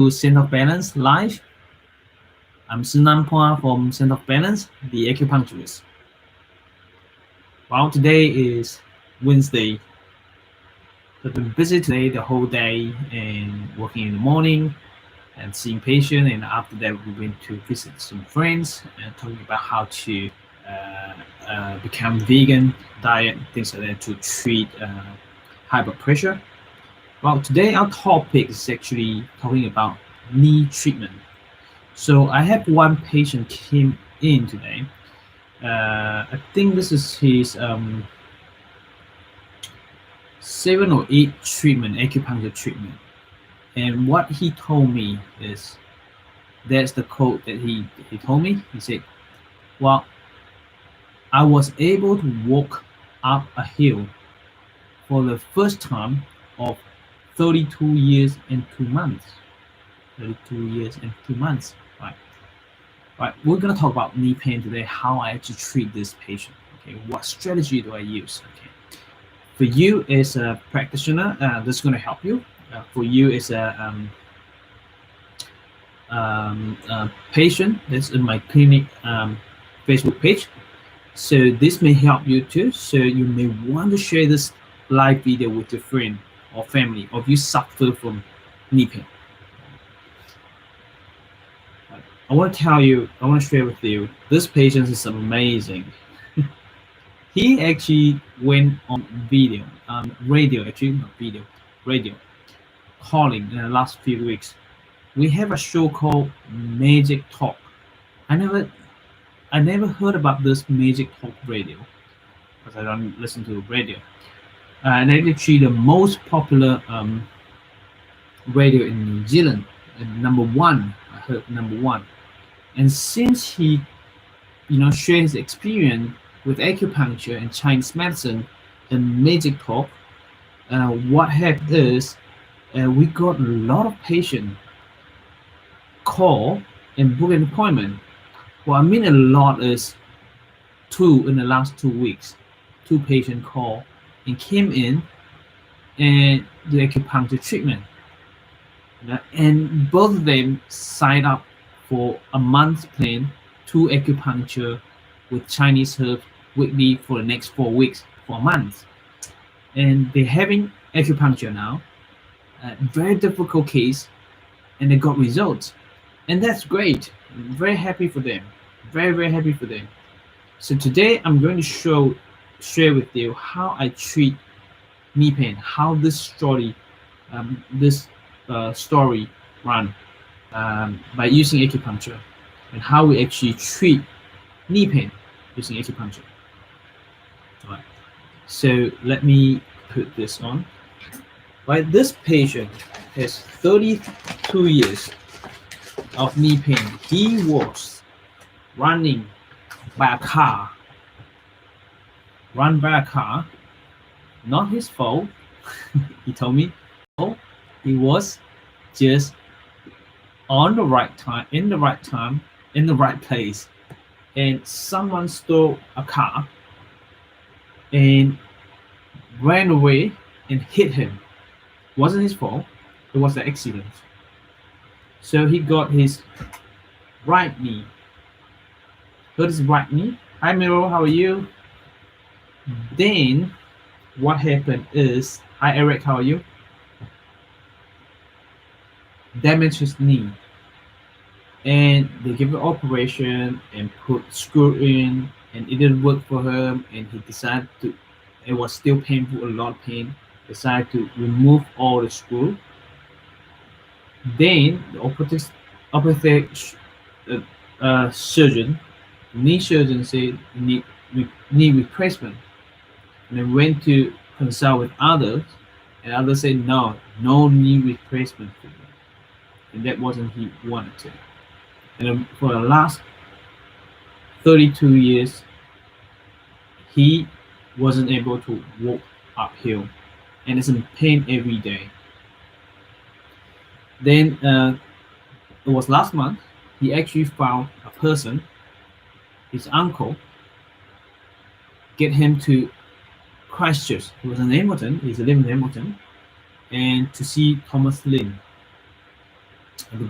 to Center of Balance Live. I'm Sinanpua from Center of Balance, the acupuncturist. Well, today is Wednesday. I've been busy today the whole day and working in the morning and seeing patients, and after that we went to visit some friends and talking about how to become vegan, diet, things like that to treat high blood pressure. Well, today our topic is actually talking about knee treatment. So I have one patient came in today. I think this is his 7 or 8 treatment, acupuncture treatment. And what he told me is, that's the quote that he told me. He said, well, I was able to walk up a hill for the first time of 32 years and 2 months. 32 years and 2 months. Right. We're going to talk about knee pain today, how I actually treat this patient. Okay, what strategy do I use? Okay, for you as a practitioner, this is going to help you. For you as a patient, that's in my clinic Facebook page. So this may help you too. So you may want to share this live video with your friend or family, or if you suffer from knee pain. I want to share with you, this patient is amazing. He actually went on video, radio, actually not video, radio, calling in the last few weeks. We have a show called Magic Talk. I never heard about this Magic Talk radio, because I don't listen to radio. And actually the most popular radio in New Zealand, and #1, I heard #1. And since he, shared his experience with acupuncture and Chinese medicine and Magic Talk, what happened is we got a lot of patients call and book an appointment. Well, I mean a lot is 2 in the last 2 weeks. 2 patients call and came in and do acupuncture treatment. And both of them signed up for a month's plan, 2 acupuncture with Chinese herbs weekly for the next 4 weeks, for a month. And they're having acupuncture now, very difficult case, and they got results. And that's great. I'm very happy for them. Very, very happy for them. So today I'm going to share with you how I treat knee pain, how this story run by using acupuncture, and how we actually treat knee pain using acupuncture. All right. So let me put this on. Right, this patient has 32 years of knee pain. He was run by a car, not his fault. He told me, oh, he was just on the right time, in the right place, and someone stole a car and ran away and hit him. It wasn't his fault. It was an accident. So he got his right knee. Got his right knee. Hi Maeroa, how are you? Then what happened is, hi Eric, how are you? Damaged his knee, and they gave an operation and put screw in, and it didn't work for him, and he decided to, it was still painful, a lot of pain, decided to remove all the screw. Then the orthopedic surgeon, knee surgeon, said need knee replacement, and then went to consult with others, and others said no knee replacement for him. And that wasn't he wanted to. And for the last 32 years, he wasn't able to walk uphill, and is in pain every day. Then it was last month, he actually found a person, his uncle, get him to Christchurch. He was in Hamilton, he's living in Hamilton, and to see Thomas Lin. the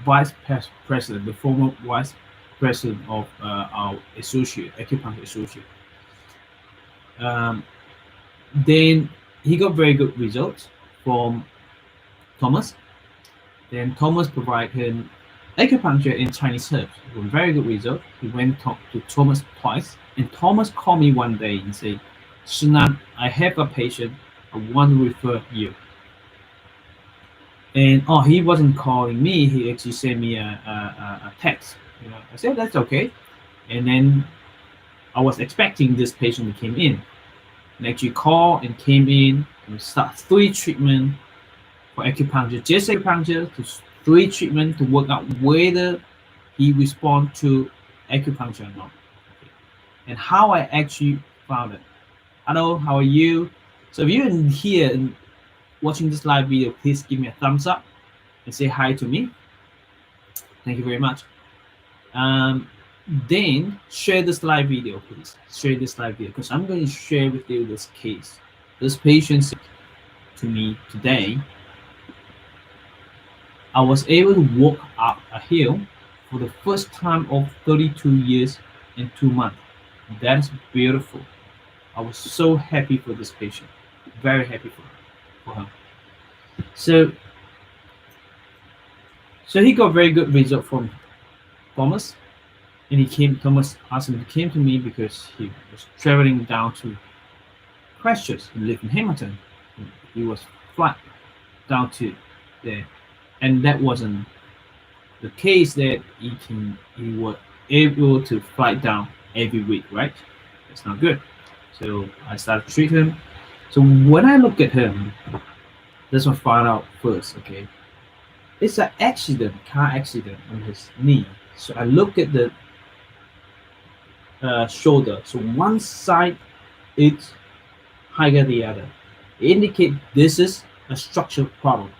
president, the former vice president of our associate, acupuncture associate. Then he got very good results from Thomas. Then Thomas provided him acupuncture and Chinese herbs with very good result. He went to Thomas twice, and Thomas called me one day and said, "Sunan, I have a patient. I want to refer you." And he wasn't calling me. He actually sent me a text. I said that's okay. And then I was expecting this patient to come in, and actually called and came in and start 3 treatments for acupuncture, just acupuncture, to 3 treatments to work out whether he responds to acupuncture or not. Okay. And how I actually found it. Hello, how are you? So if you're in here and watching this live video, please give me a thumbs up and say hi to me. Thank you very much. Then share this live video, please. Share this live video because I'm going to share with you this case. This patient to me today. I was able to walk up a hill for the first time of 32 years and 2 months. That is beautiful. I was so happy for this patient. Very happy for her. So he got very good result from Thomas. And Thomas asked him to come to me because he was traveling down to Christchurch. He lived in Hamilton. He was flight down to there. And that wasn't the case that he was able to fly down every week, right? That's not good. So I started to treat him. So when I look at him, that's what I found out first, okay? It's an accident, car accident on his knee. So I look at the shoulder. So one side is higher than the other. It indicates this is a structural problem,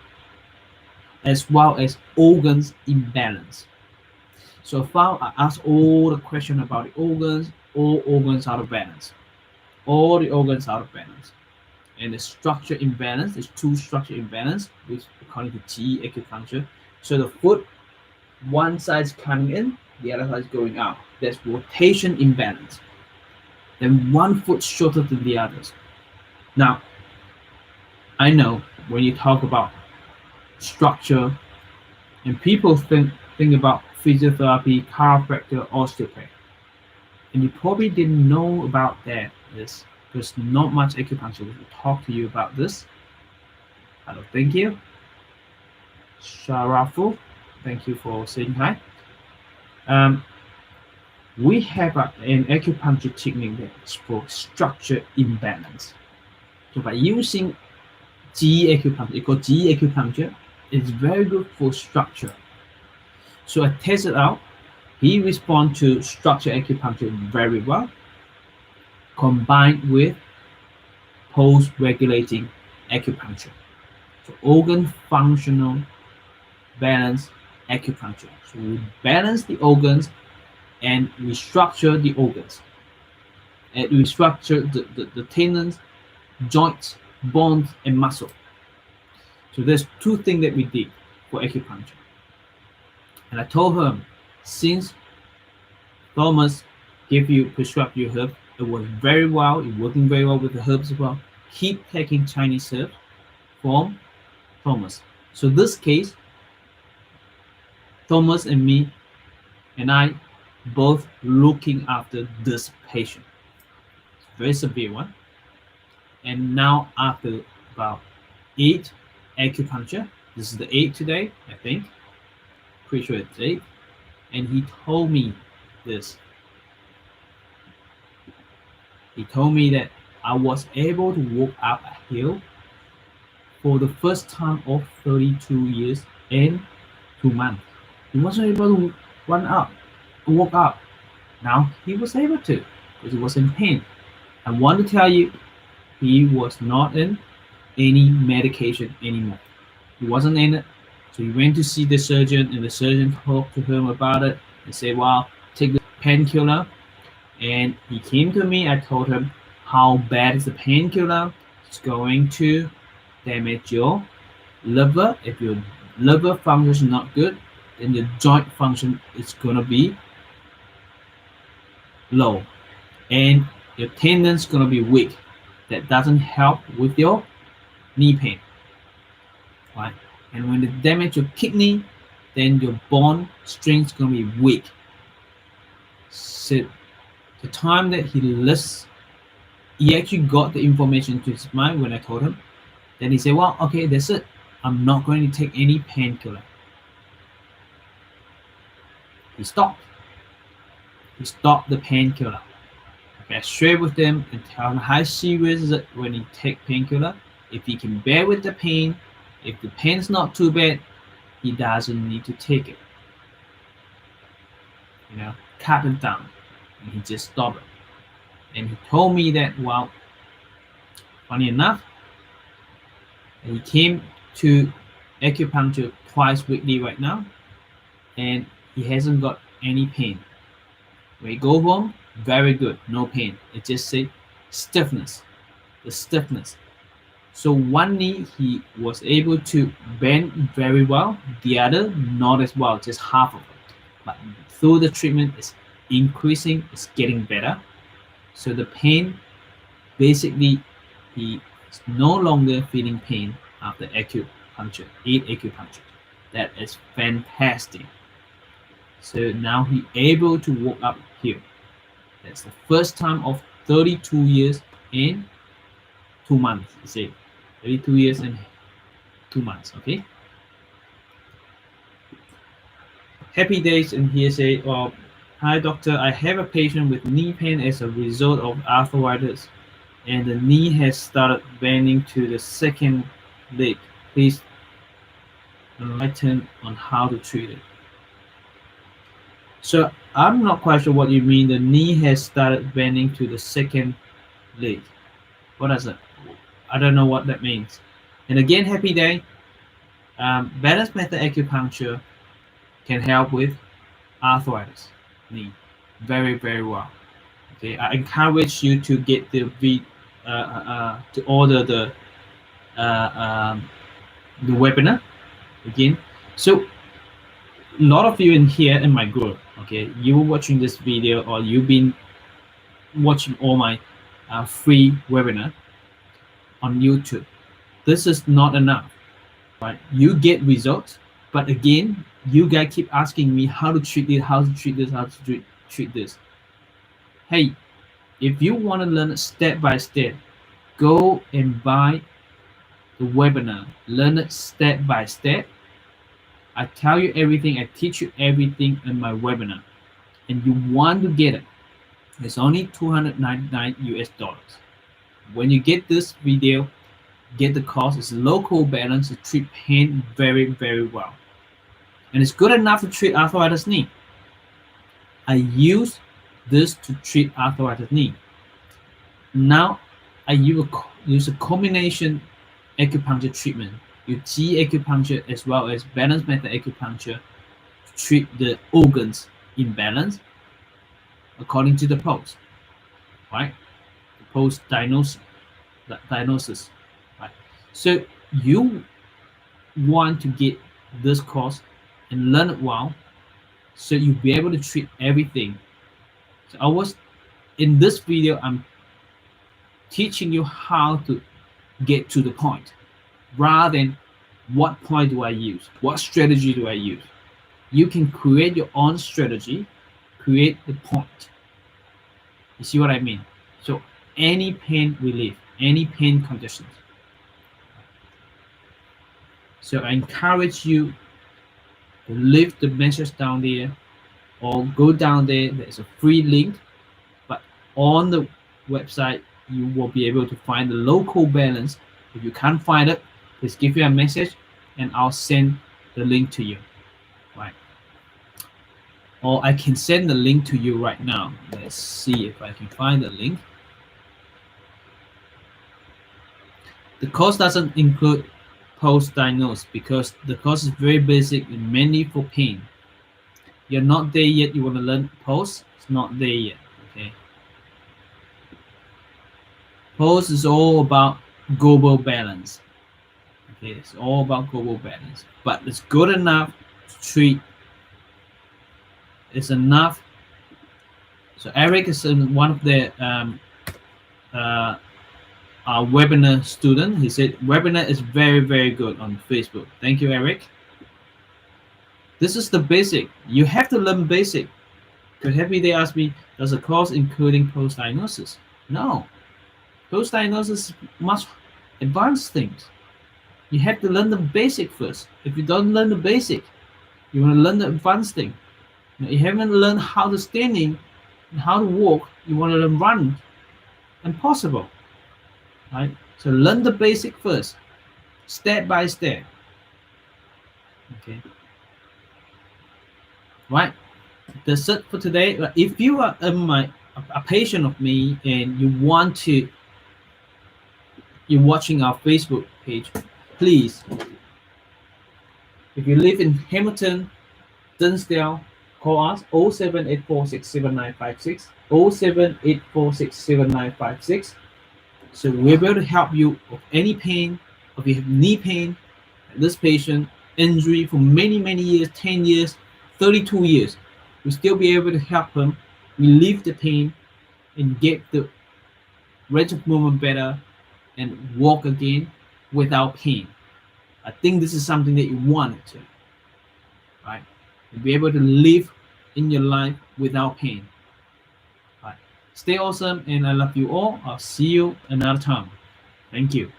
as well as organs imbalance. So I asked all the questions about the organs. All organs out of balance. All the organs out of balance. And the structure imbalance, there's 2 structure imbalance, which according to GE acupuncture. So the foot, one side is coming in, the other side is going out. There's rotation imbalance. Then one foot shorter than the others. Now, I know when you talk about structure, and people think about physiotherapy, chiropractor, osteopath, and you probably didn't know about that. There's not much acupuncture will talk to you about this. Hello, thank you. Sharafu, thank you for saying hi. We have an acupuncture technique that's for structure imbalance. So by using GE acupuncture, it's called GE acupuncture. It's very good for structure. So I tested out. He responds to structure acupuncture very well, combined with pulse-regulating acupuncture. So organ functional balance acupuncture. So we balance the organs and restructure the organs. And restructure the tendons, joints, bones, and muscle. So there's 2 things that we did for acupuncture. And I told him, since Thomas prescribed you herb, it was very well, it's working very well with the herbs as well. Keep taking Chinese herbs from Thomas. So this case, Thomas and me and I both looking after this patient. It's a very severe one. And now after about 8 acupuncture, this is the 8th today, I think. Pretty sure it's 8. And he told me this. He told me that I was able to walk up a hill for the first time of 32 years and 2 months. He wasn't able to walk up. Now he was able to, because he was in pain. I want to tell you, he was not in any medication anymore. He wasn't in it. So he went to see the surgeon, and the surgeon talked to him about it and said, well, take the painkiller. And he came to me. I told him how bad is the painkiller. It's going to damage your liver. If your liver function is not good, then your joint function is gonna be low, and your tendon's gonna be weak. That doesn't help with your knee pain, right? And when they damage your kidney, then your bone strength's gonna be weak. So the time that he actually got the information to his mind when I told him. Then he said, well, okay, that's it. I'm not going to take any painkiller. He stopped. He stopped the painkiller. Okay, I shared with him and tell him how serious is it when he take painkiller. If he can bear with the pain, if the pain's not too bad, he doesn't need to take it. You know, cut it down. And he just stopped it. And he told me that, well, funny enough, he came to acupuncture twice weekly right now, and he hasn't got any pain. When he go home, very good, no pain. It just say stiffness, the stiffness. So one knee he was able to bend very well, the other not as well, just half of it. But through the treatment, it's increasing, it's getting better. So the pain, basically, he is no longer feeling pain after acupuncture, 8 acupuncture. That is fantastic. So now he able to walk up here. That's the first time of 32 years in 2 months. You see, 32 years and 2 months. Okay. Happy days, and here say, well, hi doctor, I have a patient with knee pain as a result of arthritis, and the knee has started bending to the second leg. Please enlighten on how to treat it. So I'm not quite sure what you mean. The knee has started bending to the second leg. What is it? I don't know what that means. And again, happy day. Balance method acupuncture can help with arthritis knee very, very well. Okay, I encourage you to get the to order the webinar again. So a lot of you in here in my group, okay, you were watching this video, or you've been watching all my free webinar on YouTube. This is not enough, right? You get results, but again, you guys keep asking me how to treat it, how to treat this, how to treat this. Hey, if you want to learn step by step, go and buy the webinar. Learn it step by step. I tell you everything, I teach you everything in my webinar, and you want to get it. It's only $299 US. When you get this video, get the course. It's local balance to treat pain very, very well. And it's good enough to treat arthritis knee. I use this to treat arthritis knee. Now I use a combination acupuncture treatment. You G acupuncture as well as balance method acupuncture to treat the organs in balance according to the pose, right? The pose diagnosis, right? So you want to get this course and learn it well, so you'll be able to treat everything. So in this video, I'm teaching you how to get to the point, rather than what point do I use, what strategy do I use. You can create your own strategy, create the point. You see what I mean? So any pain relief, any pain conditions. So I encourage you to leave the message down there, or go down there. There's a free link, but on the website you will be able to find the local balance. If you can't find it, please give me a message and I'll send the link to you, right? Or I can send the link to you right now. Let's see if I can find the link. The course doesn't include post-diagnosis because the course is very basic and mainly for pain. You're not there yet, you want to learn post, it's not there yet, okay? Post is all about global balance. Okay, it's all about global balance, but it's good enough to treat It's enough. So Eric is one of the our webinar student. He said webinar is very good on Facebook. Thank you, Eric. This is the basic. You have to learn basic. Because every day ask me, does a course including post-diagnosis? No. Post-diagnosis is much advanced things. You have to learn the basic first. If you don't learn the basic, you want to learn the advanced thing. You haven't learned how to standing and how to walk, you want to learn run. Impossible. Right? So learn the basic first, step by step. Okay. Right. That's it for today. If you are a patient of me and you're watching our Facebook page, please, if you live in Hamilton, Dinsdale, call us 078467956, 078467956. So we're able to help you with any pain. If you have knee pain, this patient injury for many years, 10 years, 32 years, we'll still be able to help him relieve the pain and get the range of movement better and walk again without pain. I think this is something that you wanted to, right? To be able to live in your life without pain. Right. Stay awesome, and I love you all. I'll see you another time. Thank you.